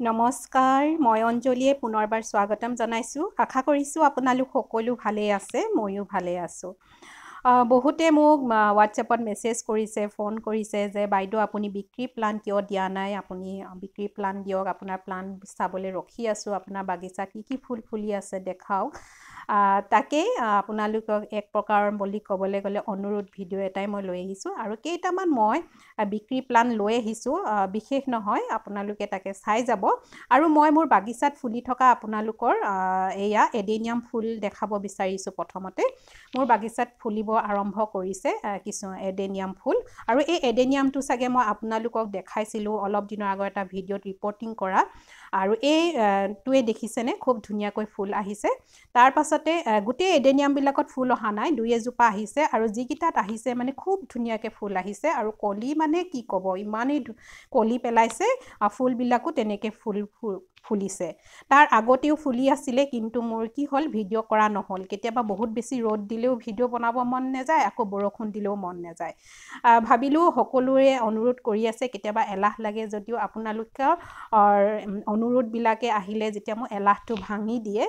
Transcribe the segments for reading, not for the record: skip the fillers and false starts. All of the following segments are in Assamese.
নমস্কাৰ মই অঞ্জলীয়ে পুনৰবাৰ স্বাগতম জনাইছোঁ আশা কৰিছোঁ আপোনালোক সকলো ভালে আছে ময়ো ভালে আছোঁ বহুতে মোক হোৱাটছএপত মেছেজ কৰিছে ফোন কৰিছে যে বাইদেউ আপুনি বিক্ৰী প্লান কিয় দিয়া নাই আপুনি বিক্ৰী প্লান দিয়ক আপোনাৰ প্লান চাবলৈ ৰখি আছোঁ আপোনাৰ বাগিচাত কি কি ফুল ফুলি আছে দেখাওক তাকেই আপোনালোকক এক প্ৰকাৰ বুলি ক'বলৈ গ'লে অনুৰোধ ভিডিঅ' এটাই মই লৈ আহিছোঁ আৰু কেইটামান মই বিক্ৰী প্লান লৈ আহিছোঁ বিশেষ নহয় আপোনালোকে তাকে চাই যাব আৰু মই মোৰ বাগিচাত ফুলি থকা আপোনালোকৰ এয়া এডেনিয়াম ফুল দেখাব বিচাৰিছোঁ প্ৰথমতে মোৰ বাগিচাত ফুলিব আৰম্ভ কৰিছে কিছু এডেনিয়াম ফুল আৰু এই এডেনিয়ামটো চাগে মই আপোনালোকক দেখাইছিলোঁ অলপ দিনৰ আগৰ এটা ভিডিঅ'ত ৰিপৰ্টিং কৰা আৰু এইটোৱে দেখিছেনে খুব ধুনীয়াকৈ ফুল আহিছে তাৰ পাছতে গোটেই এডেনিয়ামবিলাকত ফুল অহা নাই দুই এজোপা আহিছে আৰু যিকেইটাত আহিছে মানে খুব ধুনীয়াকৈ ফুল আহিছে আৰু কলি মানে কি ক'ব ইমানেই কলি পেলাইছে ফুলবিলাকো তেনেকৈ ফুলিছে তাৰ আগতেও ফুলি আছিলে কিন্তু মোৰ কি হ'ল ভিডিঅ' কৰা নহ'ল কেতিয়াবা বহুত বেছি ৰ'দ দিলেও ভিডিঅ' বনাব মন নাযায় আকৌ বৰষুণ দিলেও মন নাযায় ভাবিলোঁ সকলোৰে অনুৰোধ কৰি আছে কেতিয়াবা এলাহ লাগে যদিও আপোনালোকৰ অনুৰোধবিলাকে আহিলে যেতিয়া মোৰ এলাহটো ভাঙি দিয়ে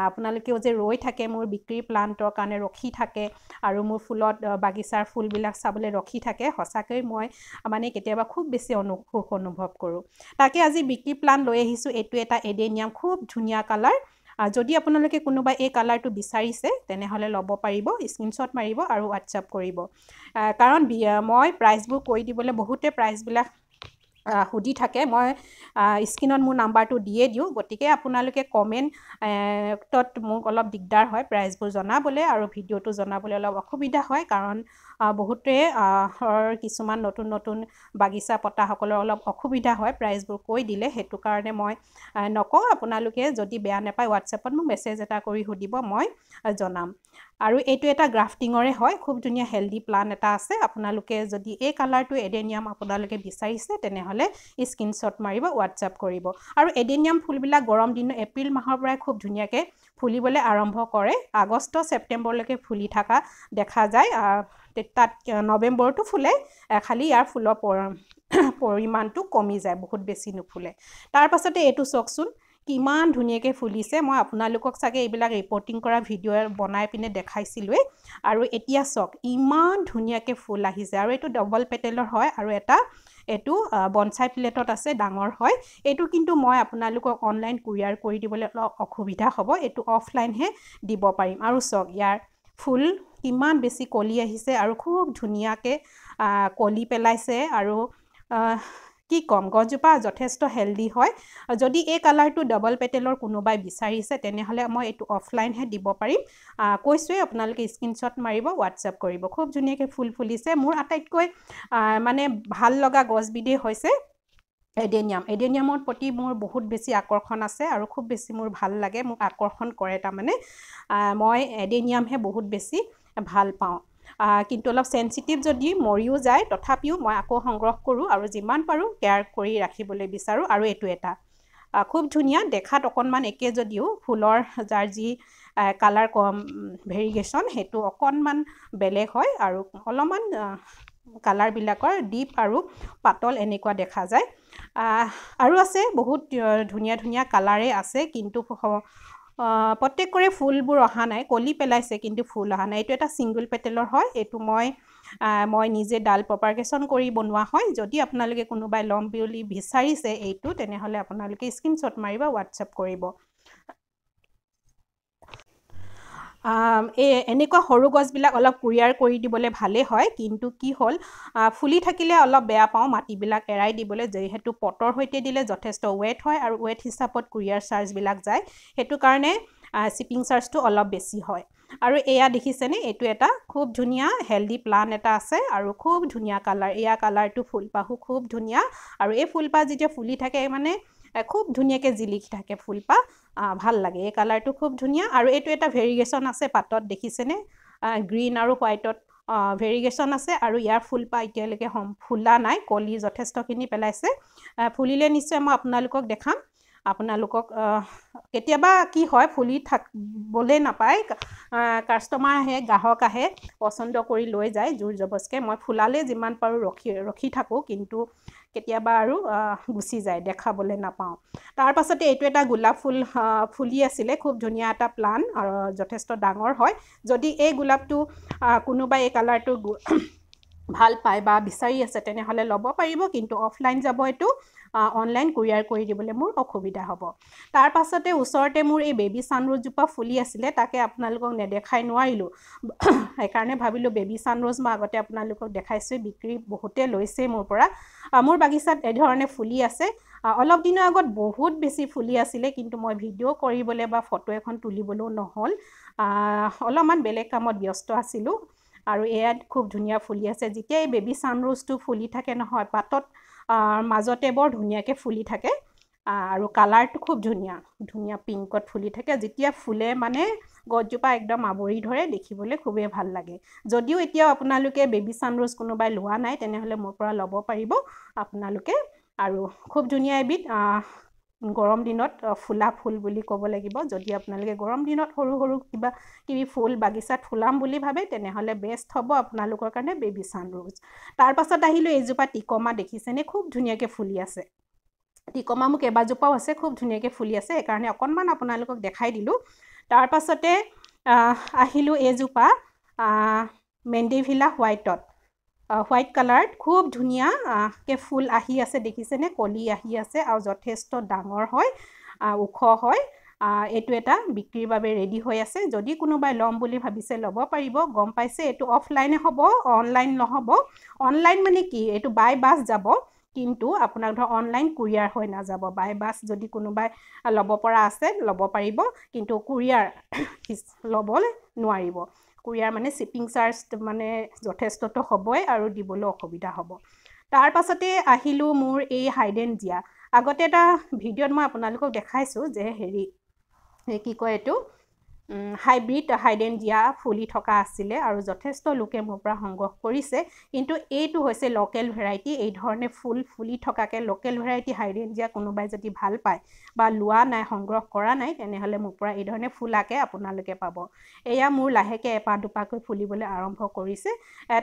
আপোনালোকেও যে ৰৈ থাকে মোৰ বিক্ৰীৰ প্লান্টৰ কাৰণে ৰখি থাকে আৰু মোৰ ফুলত বাগিচাৰ ফুলবিলাক চাবলৈ ৰখি থাকে সঁচাকৈ মই মানে কেতিয়াবা খুব বেছি সুখ অনুভৱ কৰোঁ তাকে আজি বিক্ৰী প্লান লৈ আহিছোঁ এইটো এটা এডেনিয়াম খুব ধুনীয়া কালাৰ যদি আপোনালোকে কোনোবা এই কালাৰটো বিচাৰিছে তেনেহ'লে ল'ব পাৰিব স্ক্ৰীনশ্বট মাৰিব আৰু হোৱাটছআপ কৰিব কাৰণ মই প্ৰাইচবোৰ কৈ দিবলৈ বহুতে প্ৰাইচবিলাক সুধি থাকে মই স্ক্ৰীনত মোৰ নাম্বাৰটো দিয়ে দিওঁ গতিকে আপোনালোকে কমেণ্টত মোক অলপ দিগদাৰ হয় প্ৰাইচবোৰ জনাবলৈ আৰু ভিডিঅ'টো জনাবলৈ অলপ অসুবিধা হয় কাৰণ বহুতে কিছুমান নতুন নতুন বাগিচা পতাসকলৰ অলপ অসুবিধা হয় প্ৰাইচবোৰ কৈ দিলে সেইটো কাৰণে মই নকওঁ আপোনালোকে যদি বেয়া নাপায় হোৱাটছএপত মোক মেছেজ এটা কৰি সুধিব মই জনাম আৰু এইটো এটা গ্ৰাফটিঙৰে হয় খুব ধুনীয়া হেল্ডি প্লান এটা আছে আপোনালোকে যদি এই কালাৰটো এডেনিয়াম আপোনালোকে বিচাৰিছে তেনেহ'লে স্ক্ৰীনশ্বট মাৰিব হোৱাটছআপ কৰিব আৰু এডেনিয়াম ফুলবিলাক গৰম দিনত এপ্ৰিল মাহৰ পৰাই খুব ধুনীয়াকৈ ফুলিবলৈ আৰম্ভ কৰে আগষ্ট ছেপ্টেম্বৰলৈকে ফুলি থকা দেখা যায় তাত নৱেম্বৰতো ফুলে খালি ইয়াৰ ফুলৰ পৰিমাণটো কমি যায় বহুত বেছি নুফুলে তাৰ পাছতে এইটো চাওকচোন কিমান ধুনীয়াকৈ ফুলিছে মই আপোনালোকক চাগে এইবিলাক ৰিপৰ্টিং কৰা ভিডিঅ' বনাই পিনে দেখাইছিলোঁৱেই আৰু এতিয়া চাওক ইমান ধুনীয়াকৈ ফুল আহিছে আৰু এইটো ডবল পেটেলৰ হয় আৰু এইটো বনচাই প্লেটত আছে ডাঙৰ হয় এইটো কিন্তু মই আপোনালোকক অনলাইন কুৰিয়াৰ কৰি দিবলৈ অলপ অসুবিধা হ'ব এইটো অফলাইনহে দিব পাৰিম আৰু চাওক ইয়াৰ ফুল কিমান বেছি কলি আহিছে আৰু খুব ধুনীয়াকৈ কলি পেলাইছে আৰু কি ক'ম গছজোপা যথেষ্ট হেল্ডি হয় যদি এই কালাৰটো ডবল পেটেলৰ কোনোবাই বিচাৰিছে তেনেহ'লে মই এইটো অফলাইনহে দিব পাৰিম কৈছোঁৱেই আপোনালোকে স্ক্ৰীনশ্বট মাৰিব হোৱাটছআপ কৰিব খুব ধুনীয়াকৈ ফুল ফুলিছে মোৰ আটাইতকৈ মানে ভাল লগা গছবিধেই হৈছে এডেনিয়ামৰ প্ৰতি মোৰ বহুত বেছি আকৰ্ষণ আছে আৰু খুব বেছি মোৰ ভাল লাগে মোক আকৰ্ষণ কৰে তাৰমানে মই এডেনিয়ামহে বহুত বেছি ভাল পাওঁ কিন্তু অলপ চেনচিটিভ যদি মৰিও যায় তথাপিও মই আকৌ সংগ্ৰহ কৰোঁ আৰু যিমান পাৰোঁ কেয়াৰ কৰি ৰাখিবলৈ বিচাৰোঁ আৰু এইটো এটা খুব ধুনীয়া দেখাত অকণমান একে যদিও ফুলৰ যাৰ যি কালাৰ ভেৰিগেশ্যন সেইটো অকণমান বেলেগ হয় আৰু অলপমান কালাৰবিলাকৰ ডিপ আৰু পাতল এনেকুৱা দেখা যায় আৰু আছে বহুত ধুনীয়া ধুনীয়া কালাৰে আছে কিন্তু প্ৰত্যেকৰে ফুলবোৰ অহা নাই কলি পেলাইছে কিন্তু ফুল অহা নাই এইটো এটা ছিংগল পেটেলৰ হয় এইটো মই নিজে ডাল প্ৰপাৰকেশ্যন কৰি বনোৱা হয় যদি আপোনালোকে কোনোবাই ল'ম বুলি বিচাৰিছে এইটো তেনেহ'লে আপোনালোকে স্ক্ৰীনশ্বট মাৰিব হোৱাটছআপ কৰিব এনেকুৱা সৰু গছবিলাক অলপ কুৰিয়াৰ কৰি দিবলৈ ভালেই হয় কিন্তু কি হ'ল ফুলি থাকিলে অলপ বেয়া পাওঁ মাটিবিলাক এৰাই দিবলৈ যিহেতু পটৰ সৈতে দিলে যথেষ্ট ৱেট হয় আৰু ৱেট হিচাপত কুৰিয়াৰ চাৰ্জবিলাক যায় সেইটো কাৰণে শ্বিপিং চাৰ্জটো অলপ বেছি হয় আৰু এয়া দেখিছেনে এইটো এটা খুব ধুনীয়া হেল্ডি প্লান এটা আছে আৰু খুব ধুনীয়া কালাৰ এয়া কালাৰটো ফুলপাহো খুব ধুনীয়া আৰু এই ফুলপাহ যেতিয়া ফুলি থাকে মানে খুব ধুনীয়াকৈ জিলিকি থাকে ফুলপাহ ভাল লাগে এই কালাৰটো খুব ধুনীয়া আৰু এইটো এটা ভেৰিগেশ্যন আছে পাতত দেখিছেনে গ্ৰীণ আৰু হোৱাইটত ভেৰিগেশ্যন আছে আৰু ইয়াৰ ফুলপাহ এতিয়ালৈকে ফুলা নাই কলি যথেষ্টখিনি পেলাইছে ফুলিলে নিশ্চয় মই আপোনালোকক দেখাম আপোনালোকক কেতিয়াবা কি হয় ফুলি থাকিবলৈ নাপায় কাষ্টমাৰ আহে গ্ৰাহক আহে পচন্দ কৰি লৈ যায় জোৰ জবৰদস্তিকৈ মই ফুলালে যিমান পাৰোঁ ৰখি থাকোঁ কিন্তু কেতিয়াবা আৰু গুচি যায় দেখাবলৈ নাপাওঁ তাৰ পাছতে এইটো এটা গোলাপ ফুল ফুলি আছিলে খুব ধুনীয়া এটা প্লান আৰু যথেষ্ট ডাঙৰ হয় যদি এই গোলাপটো কোনোবাই এই কালাৰটো ভাল পায় বা বিচাৰি আছে তেনেহ'লে ল'ব পাৰিব কিন্তু অফলাইন যাব এইটো অনলাইন কুৰিয়াৰ কৰি দিবলৈ মোৰ অসুবিধা হ'ব তাৰ পাছতে ওচৰতে মোৰ এই বেবী ছানৰোজজোপা ফুলি আছিলে তাকে আপোনালোকক নেদেখাই নোৱাৰিলোঁ সেইকাৰণে ভাবিলোঁ বেবী ছানৰোজ মই আগতে আপোনালোকক দেখাইছোঁ বিক্ৰী বহুতে লৈছে মোৰ পৰা মোৰ বাগিচাত এই ধৰণে ফুলি আছে অলপ দিনৰ আগত বহুত বেছি ফুলি আছিলে কিন্তু মই ভিডিঅ' কৰিবলৈ বা ফটো এখন তুলিবলৈও নহ'ল অলপমান বেলেগ কামত ব্যস্ত আছিলোঁ আৰু এয়া খুব ধুনীয়া ফুলি আছে যেতিয়া এই বেবী ছানৰোজটো ফুলি থাকে নহয় পাতত মাজতে বৰ ধুনীয়াকৈ ফুলি থাকে আৰু কালাৰটো খুব ধুনীয়া ধুনীয়া পিংকত ফুলি থাকে যেতিয়া ফুলে মানে গছজোপা একদম আৱৰি ধৰে দেখিবলৈ খুবেই ভাল লাগে যদিও এতিয়াও আপোনালোকে বেবী ছানৰোজ কোনোবাই লোৱা নাই তেনেহ'লে মোৰ পৰা ল'ব পাৰিব আপোনালোকে আৰু খুব ধুনীয়া এবিধ গৰম দিনত ফুলা ফুল বুলি ক'ব লাগিব যদি আপোনালোকে গৰম দিনত সৰু সৰু কিবি ফুল বাগিচাত ফুলাম বুলি ভাবে তেনেহ'লে বেষ্ট হ'ব আপোনালোকৰ কাৰণে বেবী ছানৰোজ তাৰ পাছত আহিলোঁ এইজোপা টিকমা দেখিছেনে খুব ধুনীয়াকৈ ফুলি আছে টিকমা মোক এবাজোপাও আছে খুব ধুনীয়াকৈ ফুলি আছে সেইকাৰণে অকণমান আপোনালোকক দেখাই দিলোঁ তাৰ পাছতে আহিলোঁ এইজোপা মেণ্ডেভিলা হোৱাইট কালাৰত খুব ধুনীয়াকৈ ফুল আহি আছে দেখিছেনে কলি আহি আছে আৰু যথেষ্ট ডাঙৰ হয় ওখ হয় এইটো এটা বিক্ৰীৰ বাবে ৰেডি হৈ আছে যদি কোনোবাই ল'ম বুলি ভাবিছে ল'ব পাৰিব গম পাইছে এইটো অফলাইনে হ'ব অনলাইন নহ'ব অনলাইন মানে কি এইটো বাই বাছ যাব কিন্তু আপোনাক ধৰ অনলাইন কুৰিয়াৰ হৈ নাযাব বাই বাছ যদি কোনোবাই ল'ব পৰা আছে ল'ব পাৰিব কিন্তু কুৰিয়াৰ ল'বলৈ নোৱাৰিব কুৰিয়াৰ মানে শ্বিপিং চাৰ্জ মানে যথেষ্টটো হ'বই আৰু দিবলৈ অসুবিধা হ'ব তাৰ পাছতে আহিলোঁ মোৰ এই হাইডেনজিয়া আগতে এটা ভিডিঅ'ত মই আপোনালোকক দেখাইছোঁ যে কি কয় এইটো হাইব্ৰিড হাইডেনজিয়া ফুলি থকা আছিলে আৰু যথেষ্ট লোকে মোৰ পৰা সংগ্ৰহ কৰিছে কিন্তু এইটো হৈছে লোকেল ভেৰাইটি এই ধৰণে ফুলি থকাকৈ লোকেল ভেৰাইটি হাইডেনজিয়া কোনোবাই যদি ভাল পায় বা লোৱা নাই সংগ্ৰহ কৰা নাই তেনেহ'লে মোৰ পৰা এই ধৰণে ফুলাকৈ আপোনালোকে পাব এয়া মোৰ লাহেকৈ এপাহ দুপাহকৈ ফুলিবলৈ আৰম্ভ কৰিছে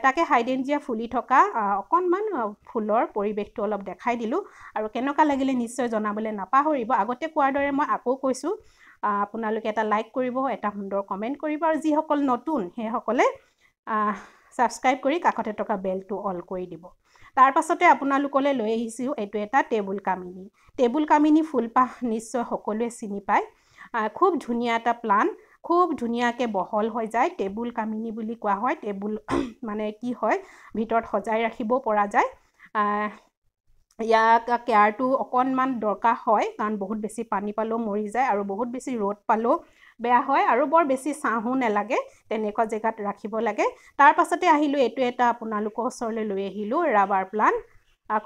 তাকে হাইডেনজিয়া ফুলি থকা অকণমান ফুলৰ পৰিৱেশটো অলপ দেখাই দিলোঁ আৰু কেনেকুৱা লাগিলে নিশ্চয় জনাবলৈ নাপাহৰিব আগতে কোৱাৰ দৰে মই আকৌ কৈছোঁ আপোনালোকে এটা লাইক কৰিব এটা সুন্দৰ কমেণ্ট কৰিব আৰু যিসকল নতুন সেইসকলে ছাবস্ক্ৰাইব কৰি কাষতে থকা বেলটো অল কৰি দিব তাৰ পাছতে আপোনালোকলৈ লৈ আহিছোঁ এইটো এটা টেবুল কামিনী ফুলপাহ নিশ্চয় সকলোৱে চিনি পায় খুব ধুনীয়া এটা প্লান খুব ধুনীয়াকৈ বহল হৈ যায় টেবুল কামিনী বুলি কোৱা হয় টেবুল মানে কি হয় ভিতৰত সজাই ৰাখিব পৰা যায় ইয়াক কেয়াৰটো অকণমান দৰকাৰ হয় কাৰণ বহুত বেছি পানী পালেও মৰি যায় আৰু বহুত বেছি ৰ'দ পালেও বেয়া হয় আৰু বৰ বেছি ছাঁহো নালাগে তেনেকুৱা জেগাত ৰাখিব লাগে তাৰ পাছতে আহিলোঁ এইটো এটা আপোনালোকৰ ওচৰলৈ লৈ আহিলোঁ ৰাবাৰ প্লাণ্ট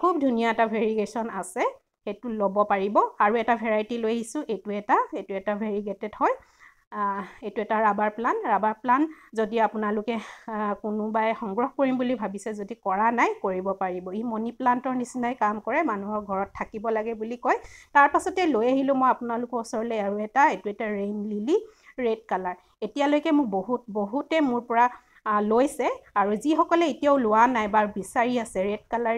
খুব ধুনীয়া এটা ভেৰিগেশ্যন আছে সেইটো ল'ব পাৰিব আৰু এটা ভেৰাইটি লৈ আহিছোঁ এইটো এটা ভেৰিগেটেড হয় এইটো এটা ৰাবাৰ প্লাণ্ট যদি আপোনালোকে কোনোবাই সংগ্ৰহ কৰিম বুলি ভাবিছে যদি কৰা নাই কৰিব পাৰিব ই মনি প্লাণ্টৰ নিচিনাই কাম কৰে মানুহৰ ঘৰত থাকিব লাগে বুলি কয় তাৰ পাছতে লৈ আহিলোঁ মই আপোনালোকৰ ওচৰলৈ আৰু এইটো এটা ৰেইন লিলি ৰেড কালাৰ এতিয়ালৈকে মোক বহুতে মোৰ পৰা লৈছে আৰু যিসকলে এতিয়াও লোৱা নাই বা বিচাৰি আছে ৰেড কালাৰ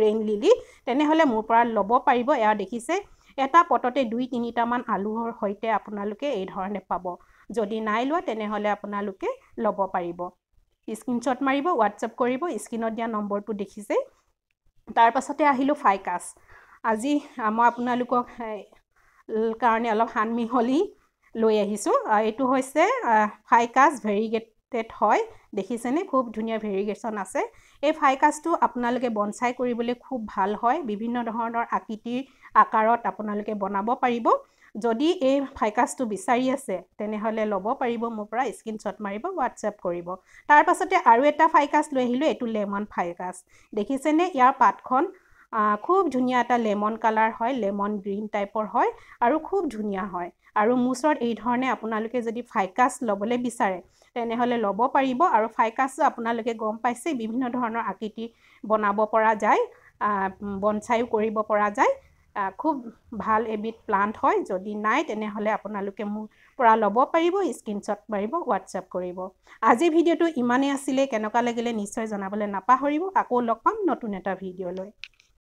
ৰেইন লিলি তেনেহ'লে মোৰ পৰা ল'ব পাৰিব এয়া দেখিছে এটা পটতে 2-3টামান আলুৰ সৈতে আপোনালোকে এই ধৰণে পাব যদি নাই লোৱা তেনেহ'লে আপোনালোকে ল'ব পাৰিব স্ক্ৰীনশ্বট মাৰিব হোৱাটছআপ কৰিব স্ক্ৰীনত দিয়া নম্বৰটো দেখিছে তাৰ পাছতে আহিলোঁ ফাইকাছ আজি মই আপোনালোকক কাৰণে অলপ সানমিহলি লৈ আহিছোঁ এইটো হৈছে ফাইকাছ ভেৰিগেটেড হয় দেখিছেনে খুব ধুনীয়া ভেৰিগেশ্যন আছে এই ফাইকাছটো আপোনালোকে বনচাই কৰিবলৈ খুব ভাল হয় বিভিন্ন ধৰণৰ আকৃতিৰ আকাৰত আপোনালোকে বনাব পাৰিব যদি এই ফাইকাছটো বিচাৰি আছে তেনেহ'লে ল'ব পাৰিব মোৰ পৰা স্ক্ৰীনশ্বট মাৰিব হোৱাটছআপ কৰিব তাৰ পাছতে আৰু এটা ফাইকাছ লৈ আহিলোঁ এইটো লেমন ফাইকাছ দেখিছেনে ইয়াৰ পাতখন খুব ধুনীয়া এটা লেমন কালাৰ হয় লেমন গ্ৰীণ টাইপৰ হয় আৰু খুব ধুনীয়া হয় আৰু মোৰ ওচৰত এই ধৰণে আপোনালোকে যদি ফাইকাছ ল'বলৈ বিচাৰে তেনেহ'লে ল'ব পাৰিব আৰু ফাইকাছটো আপোনালোকে গম পাইছে বিভিন্ন ধৰণৰ আকৃতি বনাব পৰা যায় বনচাইও কৰিব পৰা যায় খুব ভাল এবিধ প্লান্ট হয় যদি নাই তেনেহ'লে আপোনালোকে মোৰ পৰা ল'ব পাৰিব স্ক্ৰীনশ্বট মাৰিব হোৱাটছআপ কৰিব আজি ভিডিঅ'টো ইমানেই আছিলে কেনেকুৱা লাগিলে নিশ্চয় জনাবলৈ নাপাহৰিব আকৌ লগ পাম নতুন এটা ভিডিঅ' লৈ